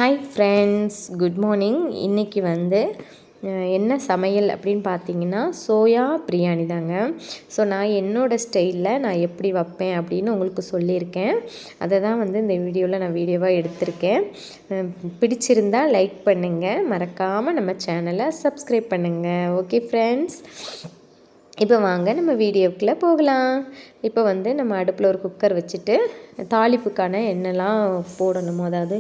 Hi friends, good morning. இன்றைக்கி என்ன சமையல் அப்படின்னு பார்த்தீங்கன்னா சோயா பிரியாணி தாங்க. ஸோ நான் என்னோடய ஸ்டைலில் நான் எப்படி வைப்பேன் அப்படின்னு உங்களுக்கு சொல்லியிருக்கேன். அதை தான் இந்த வீடியோவில் நான் வீடியோவாக எடுத்திருக்கேன். பிடிச்சிருந்தால் லைக் பண்ணுங்கள், மறக்காமல் நம்ம சேனலை சப்ஸ்கிரைப் பண்ணுங்கள். ஓகே ஃப்ரெண்ட்ஸ், இப்போ வாங்க நம்ம வீடியோக்குள்ளே போகலாம். இப்போ நம்ம அடுப்பில் ஒரு குக்கர் வச்சுட்டு தாளிப்புக்கான என்னெல்லாம் போடணுமோ, அதாவது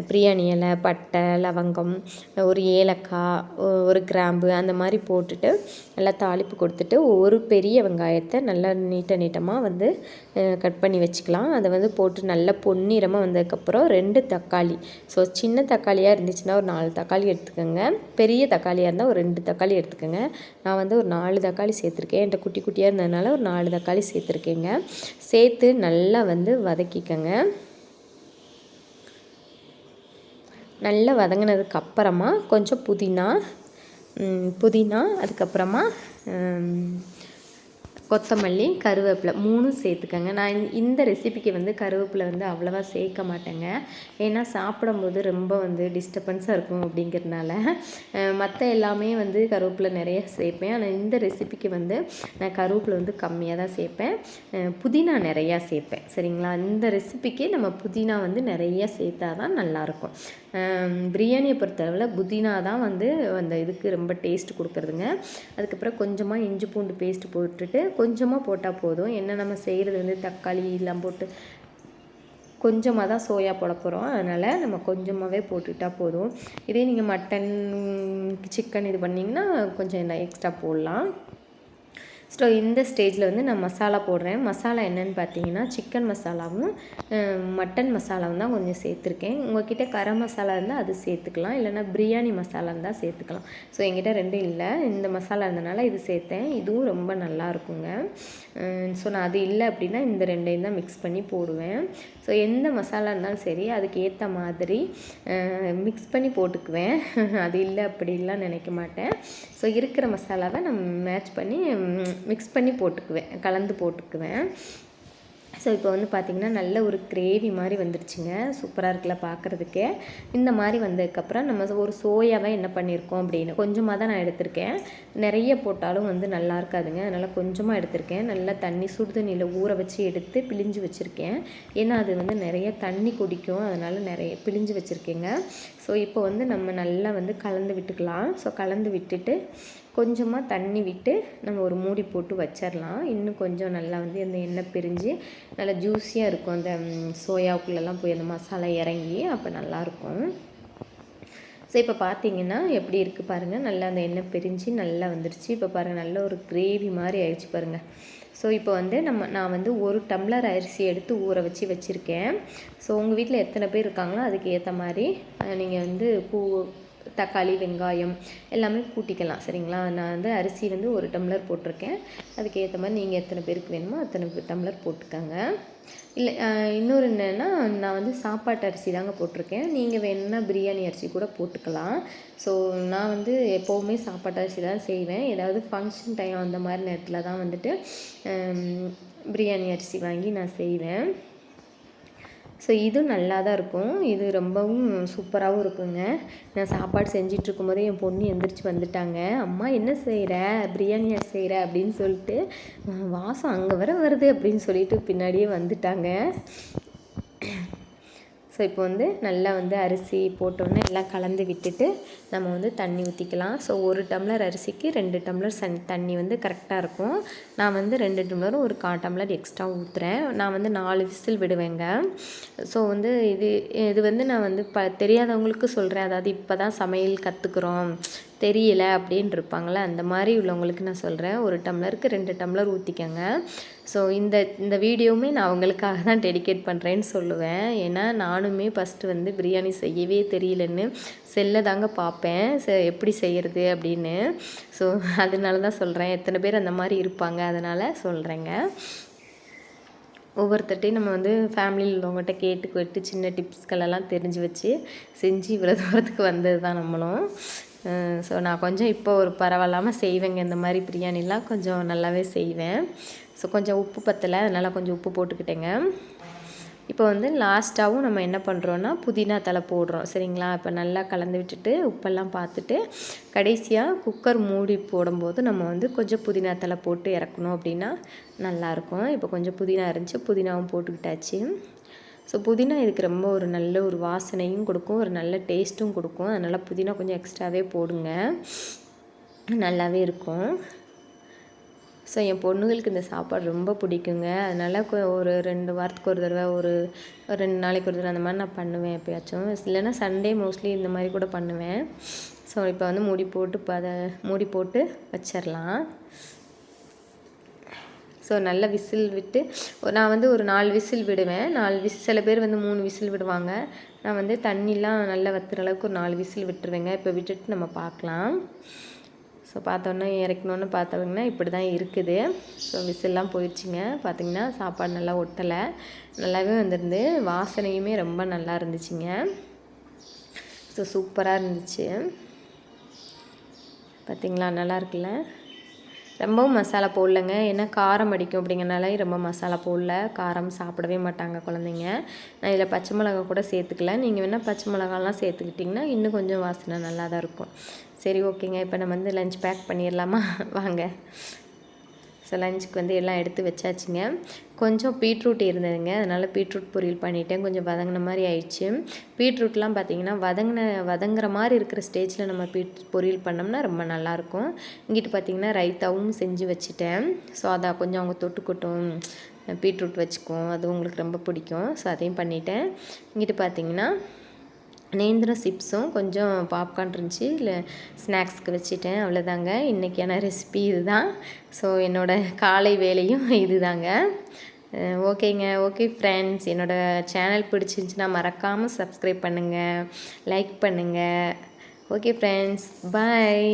பிரியாணி இலை, பட்டை, லவங்கம், ஒரு ஏலக்காய், ஒரு கிராம்பு அந்த மாதிரி போட்டுட்டு நல்லா தாளிப்பு கொடுத்துட்டு ஒரு பெரிய வெங்காயத்தை நல்லா நீட்டமாக கட் பண்ணி வச்சுக்கலாம். அதை போட்டு நல்லா பொன்னிறமாக வந்ததுக்கப்புறம் 2 தக்காளி, ஸோ சின்ன தக்காளியாக இருந்துச்சுன்னா ஒரு 4 தக்காளி எடுத்துக்கோங்க. பெரிய தக்காளியாக இருந்தால் ஒரு 2 தக்காளி எடுத்துக்கோங்க. நான் ஒரு 4 தக்காளி சேர்த்துருக்கேன். என்கிட்ட குட்டி குட்டியாக இருந்ததுனால ஒரு 4 தக்காளி சேர்த்துருக்கேங்க. சேர்த்து நல்லா வதக்கிக்கங்க. நல்லா வதங்கினதுக்கு அப்புறமா கொஞ்சம் புதினா அதுக்கப்புறமா கொத்தமல்லி, கருவேப்பிலை 3 சேர்த்துக்கங்க. நான் இந்த ரெசிபிக்கு கருவேப்பிலை அவ்வளோவா சேர்க்க மாட்டேங்க. ஏன்னா சாப்பிடும்போது ரொம்ப டிஸ்டர்பன்ஸாக இருக்கும் அப்படிங்கிறதுனால. மற்ற எல்லாமே கருவேப்பிலை நிறைய சேர்ப்பேன். ஆனால் இந்த ரெசிபிக்கு நான் கருவேப்பிலை கம்மியாக தான் சேர்ப்பேன். புதினா நிறையா சேர்ப்பேன். சரிங்களா? இந்த ரெசிபிக்கு நம்ம புதினா நிறைய சேர்த்தா தான் நல்லாயிருக்கும். பிரியாணியை பொறுத்தளவில் புதினா தான் அந்த இதுக்கு ரொம்ப டேஸ்ட் கொடுக்குறதுங்க. அதுக்கப்புறம் கொஞ்சமாக இஞ்சி பூண்டு பேஸ்ட் போட்டுட்டு கொஞ்சமாக போட்டால் போதும். என்ன நம்ம செய்கிறது தக்காளி எல்லாம் போட்டு கொஞ்சமாக தான் சோயா போட போகிறோம். அதனால் நம்ம கொஞ்சமாகவே போட்டுக்கிட்டால் போதும். இதே நீங்கள் மட்டன், சிக்கன் இது பண்ணிங்கன்னா கொஞ்சம் எக்ஸ்ட்ரா போடலாம். ஸோ இந்த ஸ்டேஜில் நான் மசாலா போடுறேன். மசாலா என்னென்னு பார்த்தீங்கன்னா சிக்கன் மசாலாவும் மட்டன் மசாலாவும் தான் கொஞ்சம் சேர்த்துருக்கேன். உங்கள்கிட்ட கரம் மசாலா இருந்தால் அது சேர்த்துக்கலாம், இல்லைனா பிரியாணி மசாலா இருந்தால் சேர்த்துக்கலாம். ஸோ என்கிட்ட 2 இல்லை, இந்த மசாலா இருந்தனால இது சேர்த்தேன். இதுவும் ரொம்ப நல்லா இருக்குங்க. ஸோ நான் அது இல்லை அப்படின்னா இந்த 2ஐயும் தான் மிக்ஸ் பண்ணி போடுவேன். ஸோ எந்த மசாலா இருந்தாலும் சரி அதுக்கு ஏற்ற மாதிரி மிக்ஸ் பண்ணி போட்டுக்குவேன். அது இல்லை அப்படிலாம் நினைக்க மாட்டேன். ஸோ இருக்கிற மசாலாவை நான் மேட்ச் பண்ணி மிக்ஸ் பண்ணி போட்டுக்குவேன், கலந்து போட்டுக்குவேன். ஸோ இப்போ பார்த்திங்கன்னா நல்ல ஒரு கிரேவி மாதிரி வந்துருச்சுங்க. சூப்பராக இருக்குல்ல பார்க்குறதுக்கே. இந்த மாதிரி வந்ததுக்கப்புறம் நம்ம ஒரு சோயாவை என்ன பண்ணியிருக்கோம் அப்படின்னு கொஞ்சமாக தான் நான் எடுத்திருக்கேன். நிறைய போட்டாலும் நல்லா இருக்காதுங்க. அதனால் கொஞ்சமாக எடுத்திருக்கேன். நல்லா சுடு தண்ணியில் ஊற வச்சு எடுத்து பிழிஞ்சு வச்சுருக்கேன். ஏன்னா அது நிறைய தண்ணி குடிக்கும், அதனால் நிறைய பிழிஞ்சு வச்சுருக்கேங்க. ஸோ இப்போ நம்ம நல்லா கலந்து விட்டுக்கலாம். ஸோ கலந்து விட்டுட்டு கொஞ்சமாக தண்ணி விட்டு நம்ம ஒரு மூடி போட்டு வச்சிடலாம். இன்னும் கொஞ்சம் நல்லா அந்த எண்ணெய் பிரிஞ்சு நல்லா ஜூஸியாக இருக்கும். அந்த சோயாவுக்குள்ளெல்லாம் போய் அந்த மசாலா இறங்கி அப்போ நல்லாயிருக்கும். ஸோ இப்போ பார்த்தீங்கன்னா எப்படி இருக்குது பாருங்கள். நல்லா அந்த எண்ணெய் பிரிஞ்சு நல்லா வந்துருச்சு. இப்போ பாருங்கள் நல்ல ஒரு கிரேவி மாதிரி ஆயிடுச்சு பாருங்கள். ஸோ இப்போ நான் 1 டம்ளர் அரிசி எடுத்து ஊற வச்சுருக்கேன். ஸோ உங்கள் வீட்டில் எத்தனை பேர் இருக்காங்களோ அதுக்கு ஏற்ற மாதிரி நீங்கள் தக்காளி, வெங்காயம் எல்லாமே கூட்டிக்கலாம். சரிங்களா? நான் அரிசி 1 டம்ளர் போட்டிருக்கேன். அதுக்கு ஏற்ற மாதிரி நீங்கள் எத்தனை பேருக்கு வேணுமோ அத்தனை டம்ளர் போட்டுக்கோங்க. இல்லை இன்னொரு என்னென்னா நான் சாப்பாட்டு அரிசி தாங்க போட்டிருக்கேன். நீங்கள் வேணும்னா பிரியாணி அரிசி கூட போட்டுக்கலாம். ஸோ நான் எப்போவுமே சாப்பாட்டு அரிசி தான் செய்வேன். ஏதாவது ஃபங்க்ஷன் டைம் அந்த மாதிரி நேரத்தில் தான் பிரியாணி அரிசி வாங்கி நான் செய்வேன். ஸோ இது நல்லா தான் இருக்கும். இது ரொம்பவும் சூப்பராகவும் இருக்குங்க. நான் சாப்பாடு செஞ்சிட்ருக்கும் போதே என் பொண்ணு எந்திரிச்சு வந்துட்டாங்க. அம்மா என்ன செய்கிற, பிரியாணி செய்கிற அப்படின்னு சொல்லிட்டு, வாசம் அங்கே வருது அப்படின்னு சொல்லிட்டு பின்னாடியே வந்துட்டாங்க. ஸோ இப்போ நல்லா அரிசி போட்டோன்னே எல்லாம் கலந்து விட்டுட்டு நம்ம தண்ணி ஊற்றிக்கலாம். ஸோ 1 டம்ளர் அரிசிக்கு 2 டம்ளர் தண்ணி கரெக்டாக இருக்கும். நான் 2 டம்ளரும் ஒரு 1/4 டம்ளர் எக்ஸ்ட்ரா ஊற்றுறேன். நான் 4 விசில் விடுவேங்க. ஸோ இது நான் தெரியாதவங்களுக்கு சொல்கிறேன். அதாவது இப்போ தான் சமையல் கற்றுக்குறோம், தெரியல அப்படின்னு இருப்பாங்களே, அந்த மாதிரி உள்ளவங்களுக்கு நான் சொல்கிறேன். 1 டம்ளருக்கு 2 டம்ளர் ஊற்றிக்கங்க. ஸோ இந்த வீடியோவுமே நான் அவங்களுக்காக தான் டெடிகேட் பண்ணுறேன்னு சொல்லுவேன். ஏன்னா நானுமே ஃபஸ்ட்டு பிரியாணி செய்யவே தெரியலன்னு செல்ல தாங்க பார்ப்பேன், எப்படி செய்கிறது அப்படின்னு. ஸோ அதனால தான் சொல்கிறேன். எத்தனை பேர் அந்த மாதிரி இருப்பாங்க, அதனால் சொல்கிறேங்க. ஒவ்வொருத்தட்டையும் நம்ம ஃபேமிலியில் உள்ளவங்ககிட்ட கேட்டு சின்ன டிப்ஸ்களெல்லாம் தெரிஞ்சு வச்சு செஞ்சு இவ்வளோ தூரத்துக்கு வந்தது தான் நம்மளும். ஸோ நான் கொஞ்சம் இப்போ ஒரு பரவாயில்லாமல் செய்வேங்க. இந்த மாதிரி பிரியாணிலாம் கொஞ்சம் நல்லாவே செய்வேன். ஸோ கொஞ்சம் உப்பு பத்தலை, அதனால் கொஞ்சம் உப்பு போட்டுக்கிட்டேங்க. இப்போ வந்து லாஸ்ட்டாகவும் நம்ம என்ன பண்ணுறோன்னா புதினா தழை போடுறோம் சரிங்களா. இப்போ நல்லா கலந்து விட்டுட்டு உப்பெல்லாம் பார்த்துட்டு கடைசியாக குக்கர் மூடி போடும்போது நம்ம வந்து கொஞ்சம் புதினா தழை போட்டு இறக்கணும் அப்படின்னா நல்லாயிருக்கும். இப்போ கொஞ்சம் புதினா இருந்துச்சு, புதினாவும் போட்டுக்கிட்டாச்சு. ஸோ புதினா இதுக்கு ரொம்ப ஒரு நல்ல ஒரு வாசனையும் கொடுக்கும், ஒரு நல்ல டேஸ்ட்டும் கொடுக்கும். அதனால் புதினா கொஞ்சம் எக்ஸ்ட்ராவே போடுங்க, நல்லாவே இருக்கும். ஸோ என் பொண்ணுங்களுக்கு இந்த சாப்பாடு ரொம்ப பிடிக்குங்க. அதனால் ஒரு 2 வாரத்துக்கு ஒரு தடவை, ஒரு 2 நாளைக்கு ஒரு தடவை அந்த மாதிரி நான் பண்ணுவேன் எப்போயாச்சும். இல்லைன்னா சண்டே மோஸ்ட்லி இந்த மாதிரி கூட பண்ணுவேன். ஸோ இப்போ வந்து மூடி போட்டு வச்சிடலாம். ஸோ நல்ல விசில் விட்டு நான் வந்து ஒரு 4 விசில் விடுவேன். 4 விசில், சில பேர் வந்து 3 விசில் விடுவாங்க. நான் வந்து தண்ணிலாம் நல்லா வற்றுற அளவுக்கு ஒரு 4 விசில் விட்டுருவேங்க. இப்போ விட்டுட்டு நம்ம பார்க்கலாம். ஸோ பார்த்தோன்னே இறக்கணுன்னு பார்த்தோங்கன்னா இப்படி தான் இருக்குது. ஸோ விசில்லாம் போயிடுச்சுங்க. பார்த்திங்கன்னா சாப்பாடு நல்லா ஒட்டலை, நல்லாவே வந்துருந்து. வாசனையுமே ரொம்ப நல்லா இருந்துச்சுங்க. ஸோ சூப்பராக இருந்துச்சு. பார்த்திங்களா, நல்லா இருக்குல்ல. ரொம்பவும் மசாலா போடலைங்க, ஏன்னா காரம் அடிக்கும் அப்படிங்கிறனால ரொம்ப மசாலா போடல. காரம் சாப்பிடவே மாட்டாங்க குழந்தைங்க. நான் இதில் பச்சை மிளகா கூட சேர்த்துக்கல. நீங்கள் வேணால் பச்சை மிளகாலாம் சேர்த்துக்கிட்டிங்கன்னா இன்னும் கொஞ்சம் வாசனை நல்லா தான் இருக்கும். சரி, ஓகேங்க. இப்போ நம்ம வந்து லஞ்ச் பேக் பண்ணிடலாமா? வாங்க. ஸோ லஞ்சுக்கு வந்து எல்லாம் எடுத்து வச்சாச்சுங்க. கொஞ்சம் பீட்ரூட் இருந்ததுங்க, அதனால் பீட்ரூட் பொரியல் பண்ணிவிட்டேன். கொஞ்சம் வதங்கின மாதிரி ஆயிடுச்சு. பீட்ரூட்லாம் பார்த்திங்கன்னா வதங்குற மாதிரி இருக்கிற ஸ்டேஜில் நம்ம பொரியல் பண்ணோம்னா ரொம்ப நல்லாயிருக்கும். இங்கிட்டு பார்த்திங்கன்னா ரைத்தாவும் செஞ்சு வச்சுட்டேன். ஸோ அதை கொஞ்சம் அவங்க தொட்டுக்கட்டும், பீட்ரூட் வச்சுக்கும், அது உங்களுக்கு ரொம்ப பிடிக்கும். ஸோ அதையும் பண்ணிவிட்டேன். இங்கிட்டு பார்த்திங்கன்னா நேந்திரம் சிப்ஸும் கொஞ்சம் பாப்கார்ன் இருந்துச்சு, இல்லை ஸ்நாக்ஸ்க்கு வச்சுட்டேன். அவ்வளோதாங்க, இன்றைக்கான ரெசிபி இது தான். ஸோ என்னோடய காலை வேலையும் இது தாங்க. ஓகேங்க. ஓகே ஃப்ரெண்ட்ஸ், என்னோடய சேனல் பிடிச்சிருந்துச்சின்னா மறக்காமல் சப்ஸ்கிரைப் பண்ணுங்கள், லைக் பண்ணுங்கள். ஓகே ஃப்ரெண்ட்ஸ், பாய்.